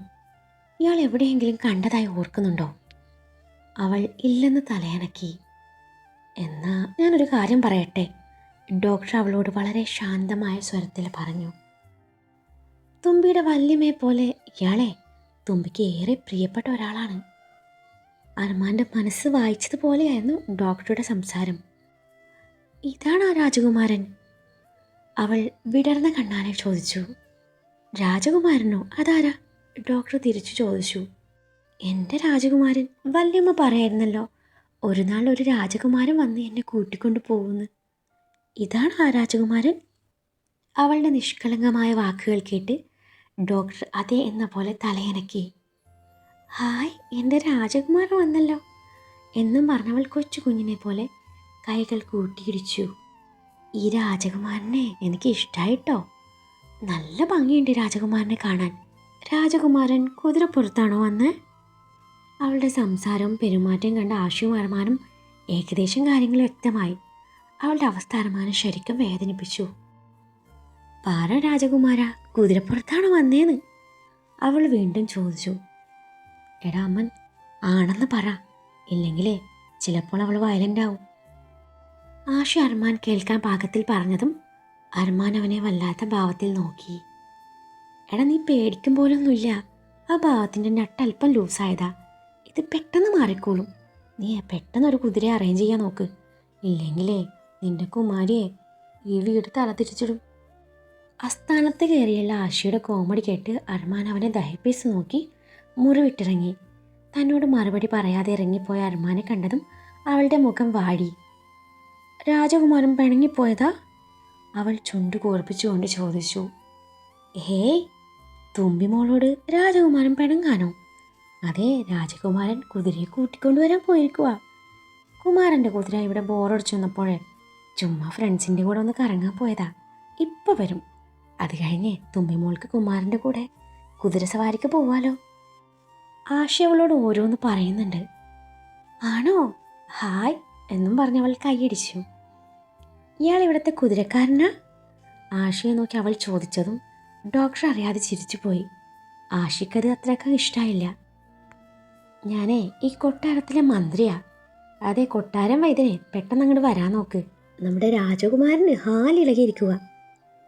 ഇയാൾ എവിടെയെങ്കിലും കണ്ടതായി ഓർക്കുന്നുണ്ടോ? അവൾ ഇല്ലെന്ന് തലയണക്കി. എന്നാ ഞാനൊരു കാര്യം പറയട്ടെ, ഡോക്ടർ അവളോട് വളരെ ശാന്തമായ സ്വരത്തിൽ പറഞ്ഞു. തുമ്പിയുടെ വല്യമ്മയെ പോലെ ഇയാളെ തുമ്പിക്ക് ഏറെ പ്രിയപ്പെട്ട ഒരാളാണ്. അർമാൻ്റെ മനസ്സ് വായിച്ചതുപോലെയായിരുന്നു ഡോക്ടറുടെ സംസാരം. ഇതാണോ രാജകുമാരൻ? അവൾ വിടർന്ന കണ്ണാലെ ചോദിച്ചു. രാജകുമാരനോ? അതാരാ? ഡോക്ടർ തിരിച്ചു ചോദിച്ചു. എൻ്റെ രാജകുമാരൻ. വല്യമ്മ പറയായിരുന്നല്ലോ ഒരു നാൾ ഒരു രാജകുമാരൻ വന്ന് എന്നെ കൂട്ടിക്കൊണ്ടു പോകുന്നു. ഇതാണ് ആ രാജകുമാരൻ? അവളുടെ നിഷ്കളങ്കമായ വാക്കുകൾ കേട്ട് ഡോക്ടർ അതെ എന്ന പോലെ തലയനക്കി. ഹായ്, എൻ്റെ രാജകുമാരൻ വന്നല്ലോ എന്നും പറഞ്ഞവൾ കൊച്ചു കുഞ്ഞിനെ പോലെ കൈകൾ കൂട്ടിയിടിച്ചു. ഈ രാജകുമാരനെ എനിക്ക് ഇഷ്ടമായിട്ടോ. നല്ല ഭംഗിയുണ്ട് രാജകുമാരനെ കാണാൻ. രാജകുമാരൻ കുതിരപ്പുറത്താണോ വന്ന്? അവളുടെ സംസാരവും പെരുമാറ്റം കണ്ട ആശയും അർമാനും ഏകദേശം കാര്യങ്ങൾ വ്യക്തമായി. അവളുടെ അവസ്ഥ അർമാനെ ശരിക്കും വേദനിപ്പിച്ചു. പറ രാജകുമാര, കുതിരപ്പുറത്താണോ വന്നേന്ന്? അവൾ വീണ്ടും ചോദിച്ചു. എടാ അമ്മൻ, ആണെന്ന് പറ, ഇല്ലെങ്കിലേ ചിലപ്പോൾ അവൾ വയലൻ്റ് ആവും. ആശ അർമാൻ കേൾക്കാൻ പാകത്തിൽ പറഞ്ഞതും അർമാൻ അവനെ വല്ലാത്ത ഭാവത്തിൽ നോക്കി. എടാ നീ പേടിക്കും പോലൊന്നുമില്ല, ആ ഭാഗത്തിൻ്റെ നട്ടല്പം ലൂസായതാ, ഇത് പെട്ടെന്ന് മാറിക്കോളും. നീ പെട്ടെന്നൊരു കുതിരയെ അറേഞ്ച് ചെയ്യാൻ നോക്ക്, ഇല്ലെങ്കിലേ നിന്റെ കുമാരിയെ ഈ വീട് തലതിരിച്ചിടും. അസ്ഥാനത്ത് കയറിയുള്ള ആശയുടെ കോമഡി കേട്ട് അർമാൻ അവനെ ദഹിപ്പിച്ച് നോക്കി മുറിവിട്ടിറങ്ങി. തന്നോട് മറുപടി പറയാതെ ഇറങ്ങിപ്പോയ അർമാനെ കണ്ടതും അവളുടെ മുഖം വാടി. രാജകുമാരൻ പിണങ്ങിപ്പോയതാ? അവൾ ചുണ്ടു കൂർപ്പിച്ചുകൊണ്ട് ചോദിച്ചു. ഹേയ്, തുമ്പിമോളോട് രാജകുമാരൻ പിണങ്ങാനോ? അതെ, രാജകുമാരൻ കുതിരയെ കൂട്ടിക്കൊണ്ടുവരാൻ പോയിരിക്കുക. കുമാരൻ്റെ കുതിര ഇവിടെ ബോറടിച്ചു വന്നപ്പോഴേ ചുമ്മാ ഫ്രണ്ട്സിൻ്റെ കൂടെ ഒന്ന് കറങ്ങാൻ പോയതാ. ഇപ്പം വരും. അത് കഴിഞ്ഞ് തുമ്പിമോൾക്ക് കുമാരൻ്റെ കൂടെ കുതിര സവാരിക്ക് പോവാലോ. ആശ അവളോട് ഓരോന്ന് പറയുന്നുണ്ട്. ആണോ? ഹായ് എന്നും പറഞ്ഞ് അവൾ കൈയടിച്ചു. ഇയാൾ ഇവിടുത്തെ കുതിരക്കാരനാ? ആശയെ നോക്കി അവൾ ചോദിച്ചതും ഡോക്ടർ അറിയാതെ ചിരിച്ചുപോയി. ആശയ്ക്കത് അത്രയ്ക്ക് ഇഷ്ടമായില്ല. ഞാനേ ഈ കൊട്ടാരത്തിലെ മന്ത്രിയാ. അതെ, കൊട്ടാരം വൈദ്യനെ, പെട്ടെന്ന് അങ്ങോട്ട് വരാൻ നോക്ക്. നമ്മുടെ രാജകുമാരന് ഹാലിളകിയിരിക്കുക.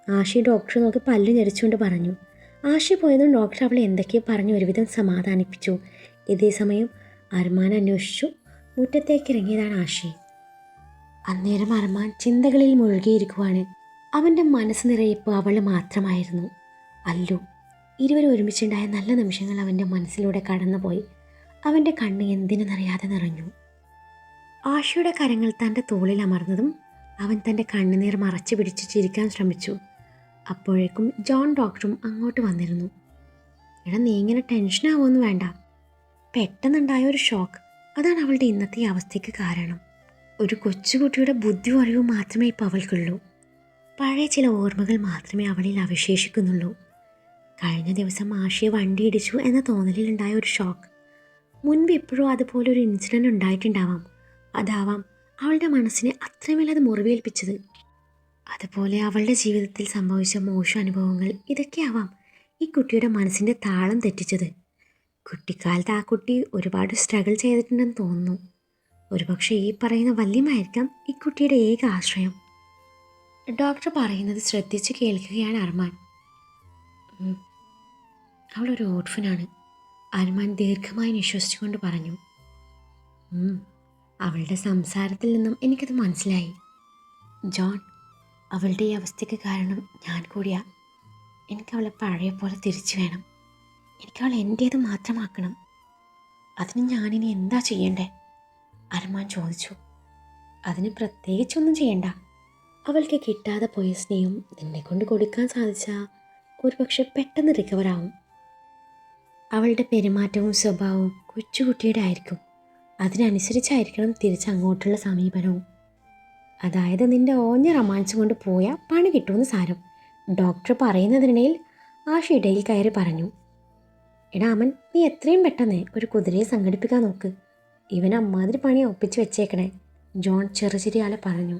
ആശി ഡോക്ടറെ നോക്കി പല്ല് ഞെരിച്ചുകൊണ്ട് പറഞ്ഞു. ആശി പോയതും ഡോക്ടർ അവളെ എന്തൊക്കെയോ പറഞ്ഞ് ഒരുവിധം സമാധാനിപ്പിച്ചു. ഇതേ സമയം അർമാൻ അന്വേഷിച്ചു മുറ്റത്തേക്ക് ഇറങ്ങിയതാണ് ആശി. അന്നേരം അർമാൻ ചിന്തകളിൽ മുഴുകിയിരിക്കുവാണ്. അവൻ്റെ മനസ്സ് നിറയിപ്പ് അവൾ മാത്രമായിരുന്നു. അല്ലു. ഇരുവരും ഒരുമിച്ചുണ്ടായ നല്ല നിമിഷങ്ങൾ അവൻ്റെ മനസ്സിലൂടെ കടന്നുപോയി. അവൻ്റെ കണ്ണ് എന്തിനെന്നറിയാതെ നിറഞ്ഞു. ആശയുടെ കരങ്ങൾ തൻ്റെ തോളിൽ അമർന്നതും അവൻ തൻ്റെ കണ്ണുനീർ മറച്ചു പിടിച്ച് ചിരിക്കാൻ ശ്രമിച്ചു. അപ്പോഴേക്കും ജോൺ ഡോക്ടറും അങ്ങോട്ട് വന്നിരുന്നു. എടാ, നീ ഇങ്ങനെ ടെൻഷനാവുമെന്ന് വേണ്ട. പെട്ടെന്നുണ്ടായ ഒരു ഷോക്ക്, അതാണ് അവളുടെ ഇന്നത്തെ അവസ്ഥയ്ക്ക് കാരണം. ഒരു കൊച്ചുകുട്ടിയുടെ ബുദ്ധിയും അറിവും മാത്രമേ ഇപ്പോൾ അവൾക്കുള്ളൂ. പഴയ ചില ഓർമ്മകൾ മാത്രമേ അവളിൽ അവശേഷിക്കുന്നുള്ളൂ. കഴിഞ്ഞ ദിവസം ആശയെ വണ്ടി ഇടിച്ചു എന്ന തോന്നലിലുണ്ടായ ഒരു ഷോക്ക്. മുൻപ് എപ്പോഴും അതുപോലൊരു ഇൻസിഡൻറ്റ് ഉണ്ടായിട്ടുണ്ടാവാം. അതാവാം അവളുടെ മനസ്സിനെ അത്രമേൽ അത് മുറിവേൽപ്പിച്ചത്. അതുപോലെ അവളുടെ ജീവിതത്തിൽ സംഭവിച്ച മോശം അനുഭവങ്ങൾ ഇതൊക്കെയാവാം ഈ കുട്ടിയുടെ മനസ്സിൻ്റെ താളം തെറ്റിച്ചത്. കുട്ടിക്കാലത്ത് ആ കുട്ടി ഒരുപാട് സ്ട്രഗിൾ ചെയ്തിട്ടുണ്ടെന്ന് തോന്നുന്നു. ഒരുപക്ഷെ ഈ പറയുന്ന വല്യമായിരിക്കാം ഈ കുട്ടിയുടെ ഏക ആശ്രയം. ഡോക്ടർ പറയുന്നത് ശ്രദ്ധിച്ച് കേൾക്കുകയാണ് അർമാൻ. അവളൊരു ഓർഫനാണ്, അർമാൻ ദീർഘമായി നിശ്വസിച്ചുകൊണ്ട് പറഞ്ഞു. അവളുടെ സംസാരത്തിൽ നിന്നും എനിക്കത് മനസ്സിലായി. ജോൺ, അവളുടെ ഈ അവസ്ഥയ്ക്ക് കാരണം ഞാൻ കൂടിയാ. എനിക്കവളെ പഴയ പോലെ തിരിച്ചു വേണം. എനിക്കവളെ എൻ്റേത് മാത്രമാക്കണം. അതിന് ഞാനിനി എന്താ ചെയ്യണ്ടേ? അർമാൻ ചോദിച്ചു. അതിന് പ്രത്യേകിച്ചൊന്നും ചെയ്യണ്ട. അവൾക്ക് കിട്ടാതെ പോയ സ്നേഹം നിന്നെ കൊണ്ട് കൊടുക്കാൻ സാധിച്ചാൽ ഒരുപക്ഷെ പെട്ടെന്ന് റിക്കവറാവും. അവളുടെ പെരുമാറ്റവും സ്വഭാവവും കൊച്ചുകുട്ടിയുടെ ആയിരിക്കും. അതിനനുസരിച്ചായിരിക്കണം തിരിച്ചങ്ങോട്ടുള്ള സമീപനവും. അതായത് നിന്റെ ഓഞ്ഞ റൊമാൻസ് കൊണ്ട് പോയാൽ പണി കിട്ടുമെന്ന് സാരം. ഡോക്ടർ പറയുന്നതിനിടയിൽ ആഷ ഇടയിൽ കയറി പറഞ്ഞു. എടാ അമൻ, നീ എത്രയും പെട്ടെന്ന് ഒരു കുതിരയെ സംഘടിപ്പിക്കാൻ നോക്ക്. ഇവൻ അമ്മാതിരി പണി ഒപ്പിച്ച് വെച്ചേക്കണേ, ജോൺ ചെറുചിരിയാലെ പറഞ്ഞു.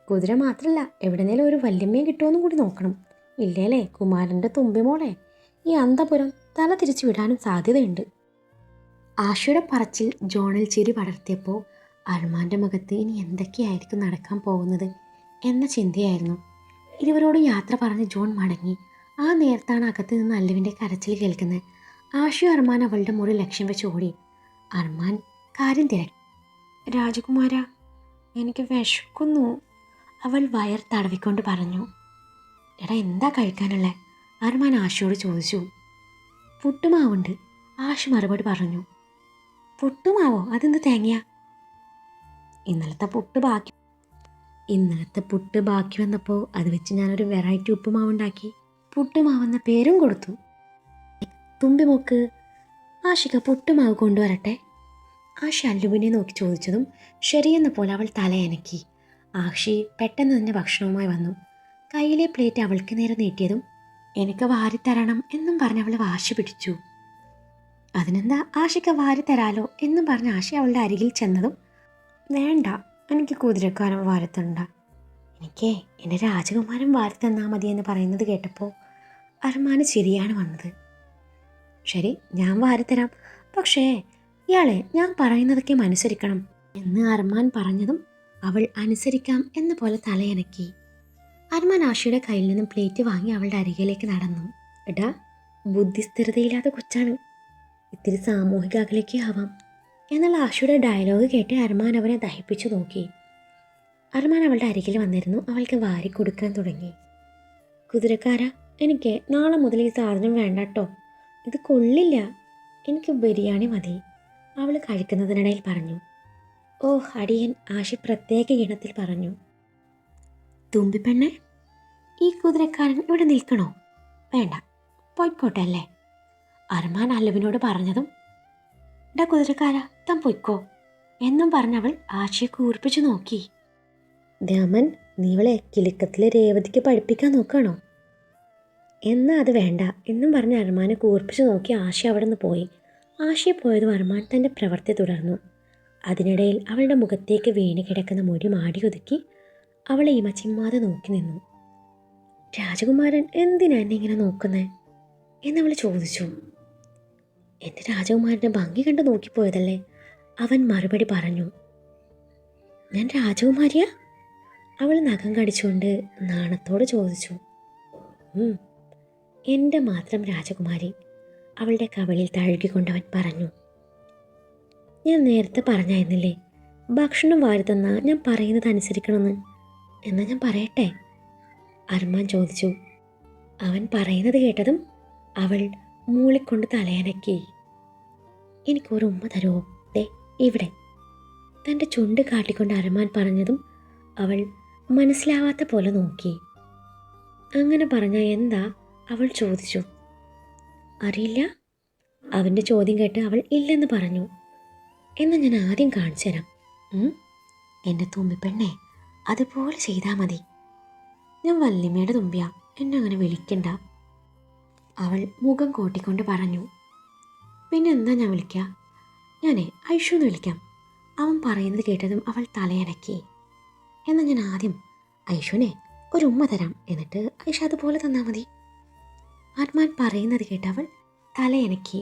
കുതിര മാത്രമല്ല, എവിടെന്നേലും ഒരു വല്യമ്മയെ കിട്ടുമെന്നും കൂടി നോക്കണം. ഇല്ലേലേ കുമാരൻ്റെ തുമ്പിമോളെ ഈ അന്തപുരം തല തിരിച്ചു വിടാനും സാധ്യതയുണ്ട്. ആഷയുടെ പറച്ചിൽ ജോണിൽ ചിരി പടർത്തിയപ്പോൾ അർമാൻ്റെ മുഖത്ത് ഇനി എന്തൊക്കെയായിരിക്കും നടക്കാൻ പോകുന്നത് എന്ന ചിന്തയായിരുന്നു. ഇരുവരോട് യാത്ര പറഞ്ഞ് ജോൺ മടങ്ങി. ആ നേരത്താണ് അകത്ത് നിന്ന് അല്ലുവിൻ്റെ കരച്ചിൽ കേൾക്കുന്നത്. ആഷയും അർമാൻ അവളുടെ മുറി ലക്ഷ്യം വെച്ച് ഓടി. അർമാൻ കാര്യം തിരക്കി. രാജകുമാര, എനിക്ക് വിശക്കുന്നു, അവൾ വയർ തടവിക്കൊണ്ട് പറഞ്ഞു. എടാ, എന്താ കഴിക്കാനുള്ളേ? അർമാൻ ആഷയോട് ചോദിച്ചു. പുട്ടുമാവുണ്ട്, ആഷ മറുപടി പറഞ്ഞു. പുട്ടുമാവോ? അതെന്ത് തേങ്ങയാ? ഇന്നലത്തെ പുട്ട് ബാക്കി വന്നപ്പോൾ അത് വെച്ച് ഞാനൊരു വെറൈറ്റി ഉപ്പുമാവുണ്ടാക്കി. പുട്ടുമാവെന്ന പേരും കൊടുത്തു. തുമ്പിമോക്ക്, ആഷിക പുട്ടുമാവ് കൊണ്ടുവരട്ടെ? ആഷ അല്ലുവിനെ നോക്കി ചോദിച്ചതും ശരിയെന്ന പോലെ അവൾ തലയനക്കി. ആഷി പെട്ടെന്ന് തന്നെ ഭക്ഷണവുമായി വന്നു. കയ്യിലെ പ്ലേറ്റ് അവൾക്ക് നേരെ നീട്ടിയതും എനിക്ക് വാരിത്തരണം എന്നും പറഞ്ഞ് അവൾ വാശി പിടിച്ചു. അതിനെന്താ, ആഷിക്ക് വാരിത്തരാലോ എന്നും പറഞ്ഞ് ആഷി അവളുടെ അരികിൽ ചെന്നതും വേണ്ട, എനിക്ക് കുതിരക്കാരൻ വാരിത്തണ്ട, എനിക്ക് എൻ്റെ രാജകുമാരൻ വാരിത്തന്നാൽ മതി എന്ന് പറയുന്നത് കേട്ടപ്പോൾ അർമാന് ചിരിയാണ് വന്നത്. ശരി, ഞാൻ വാരിത്തരാം, പക്ഷേ ഇയാളെ ഞാൻ പറയുന്നതൊക്കെ അനുസരിക്കണം എന്ന് അർമാൻ പറഞ്ഞതും അവൾ അനുസരിക്കാം എന്ന പോലെ തലയനക്കി. അർമാൻ ആഷിയുടെ കയ്യിൽ നിന്നും പ്ലേറ്റ് വാങ്ങി അവളുടെ അരികിലേക്ക് നടന്നു. എടാ, ബുദ്ധിസ്ഥിരതയില്ലാത്ത കൊച്ചാണ്, ഇത്തിരി സാമൂഹിക അകലേക്ക് ആവാം എന്നുള്ള ആശയുടെ ഡയലോഗ് കേട്ട് അർമാൻ അവനെ ദഹിപ്പിച്ചു നോക്കി. അർമാൻ അവളുടെ അരികിൽ വന്നിരുന്നു. അവൾക്ക് വാരി കൊടുക്കാൻ തുടങ്ങി. കുതിരക്കാരാ, എനിക്ക് നാളെ മുതൽ ഈ സാധനം വേണ്ട കേട്ടോ, ഇത് കൊള്ളില്ല, എനിക്ക് ബിരിയാണി മതി, അവൾ കഴിക്കുന്നതിനിടയിൽ പറഞ്ഞു. ഓ അടിയൻ, ആശി പ്രത്യേക ഇനത്തിൽ പറഞ്ഞു. തുമ്പിപ്പെണ്ണെ, ഈ കുതിരക്കാരൻ ഇവിടെ നിൽക്കണോ? വേണ്ട, പൊയ്ക്കോട്ടെ അല്ലേ? അർമാൻ അല്ലുവിനോട് പറഞ്ഞതും ഡാ കുതിരക്കാരാ, താൻ പൊയ്ക്കോ എന്നും പറഞ്ഞവൾ ആശയെ കൂർപ്പിച്ചു നോക്കി. രാമൻ, നീ ഇവളെ കിലുക്കത്തിലെ രേവതിക്ക് പഠിപ്പിക്കാൻ നോക്കുകയാണോ? എന്നാ അത് വേണ്ട എന്നും പറഞ്ഞ് അർമാനെ കൂർപ്പിച്ചു നോക്കി ആശ അവിടെ നിന്ന് പോയി. ആശയെ പോയതും അർമാൻ തൻ്റെ പ്രവൃത്തി തുടർന്നു. അതിനിടയിൽ അവളുടെ മുഖത്തേക്ക് വീണ് കിടക്കുന്ന മുടി മാടി ഒതുക്കി അവളെ ഇമച്ചിമ്മാതെ നോക്കി നിന്നു. രാജകുമാരൻ എന്തിനാ എന്നെ ഇങ്ങനെ നോക്കുന്നേ എന്നവൾ ചോദിച്ചു. എൻ്റെ രാജകുമാരൻ്റെ ഭംഗി കണ്ട് നോക്കിപ്പോയതല്ലേ, അവൻ മറുപടി പറഞ്ഞു. ഞാൻ രാജകുമാരിയാ? അവൾ നഖം കടിച്ചുകൊണ്ട് നാണത്തോട് ചോദിച്ചു. എൻ്റെ മാത്രം രാജകുമാരി, അവളുടെ കവിളിൽ തഴുകിക്കൊണ്ടവൻ പറഞ്ഞു. ഞാൻ നേരത്തെ പറഞ്ഞായിരുന്നില്ലേ, ഭക്ഷണം വാരിത്തന്ന ഞാൻ പറയുന്നത് അനുസരിക്കണമെന്ന്. എന്നാ ഞാൻ പറയട്ടെ? അർമാൻ ചോദിച്ചു. അവൻ പറയുന്നത് കേട്ടതും അവൾ മൂളിക്കൊണ്ട് തലയനക്കി. എനിക്കൊരു ഉമ്മ തരുമോ? ദേ ഇവിടെ. തൻ്റെ ചുണ്ട് കാട്ടിക്കൊണ്ട് അർമാൻ പറഞ്ഞതും അവൾ മനസ്സിലാവാത്ത പോലെ നോക്കി. അങ്ങനെ പറഞ്ഞ എന്താ? അവൾ ചോദിച്ചു. അറിയില്ല. അവൻ്റെ ചോദ്യം കേട്ട് അവൾ ഇല്ലെന്ന് പറഞ്ഞു. എന്നാൽ ഞാൻ ആദ്യം കാണിച്ചു തരാം. എൻ്റെ തുമ്പിപ്പെണ്ണെ, അതുപോലെ ചെയ്താൽ മതി. ഞാൻ വല്യമ്മയുടെ തുമ്പിയാ, എന്നെ അങ്ങനെ വിളിക്കണ്ട, അവൾ മുഖം കൂട്ടിക്കൊണ്ട് പറഞ്ഞു. പിന്നെ എന്താ ഞാൻ വിളിക്കുക? ഞാനേ ഐഷു എന്ന് വിളിക്കാം. അവൻ പറയുന്നത് കേട്ടതും അവൾ തലയനക്കി. എന്നാൽ ഞാൻ ആദ്യം ഐഷുവിനെ ഒരു ഉമ്മ തരാം, എന്നിട്ട് ഐഷ അതുപോലെ തന്നാൽ മതി. അർമാൻ പറയുന്നത് കേട്ട് അവൾ തലയനക്കി.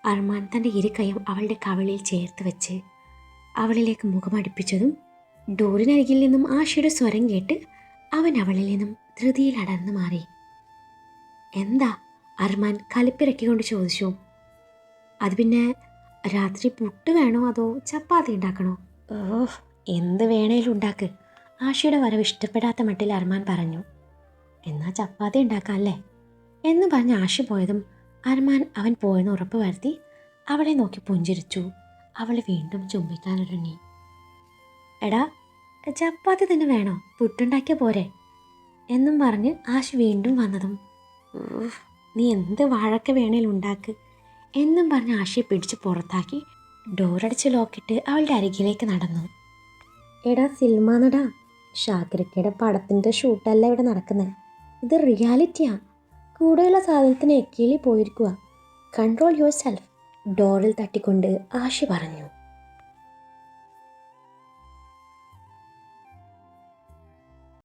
അർമാൻ തൻ്റെ ഇരുകൈയും അവളുടെ കവിളിൽ ചേർത്ത് വെച്ച് അവളിലേക്ക് മുഖമടുപ്പിച്ചതും ഡോറിനരികിൽ നിന്നും ആശയുടെ സ്വരം കേട്ട് അവൻ അവളിൽ നിന്നും ധൃതിയിൽ അടർന്നു മാറി. എന്താ? അർമാൻ കലിപ്പിറക്കിക്കൊണ്ട് ചോദിച്ചു. അത് പിന്നെ രാത്രി പുട്ട് വേണോ അതോ ചപ്പാത്തി ഉണ്ടാക്കണോ? ഓഹ്, എന്ത് വേണേലും ഉണ്ടാക്ക്, ആശയുടെ വരവ് ഇഷ്ടപ്പെടാത്ത മട്ടിൽ അർമാൻ പറഞ്ഞു. എന്നാൽ ചപ്പാത്തി ഉണ്ടാക്കാം അല്ലേ എന്ന് പറഞ്ഞ് ആശ പോയതും അർമാൻ അവൻ പോയെന്ന് ഉറപ്പ് വരുത്തി അവളെ നോക്കി പുഞ്ചിരിച്ചു. അവൾ വീണ്ടും ചുംബിക്കാനൊരുങ്ങി. എടാ, ചപ്പാത്തി തന്നെ വേണോ? പുട്ടുണ്ടാക്കിയ പോരെ എന്നും പറഞ്ഞ് ആശ വീണ്ടും വന്നതും നീ എന്ത് വാഴക്ക വേണേലും ഉണ്ടാക്ക് എന്നും പറഞ്ഞ് ആശയെ പിടിച്ച് പുറത്താക്കി ഡോറടിച്ച് ലോക്കിട്ട് അവളുടെ അരികിലേക്ക് നടന്നു. എടാ സിൽമാനടാ, ഷാക്കിരക്കയുടെ പടത്തിൻ്റെ ഷൂട്ടല്ല ഇവിടെ നടക്കുന്നത്, ഇത് റിയാലിറ്റിയാ. കൂടെയുള്ള സാധനത്തിന് എക്കിലി പോയിരിക്കുക. കൺട്രോൾ യുവർ സെൽഫ്, ഡോറിൽ തട്ടിക്കൊണ്ട് ആശി പറഞ്ഞു.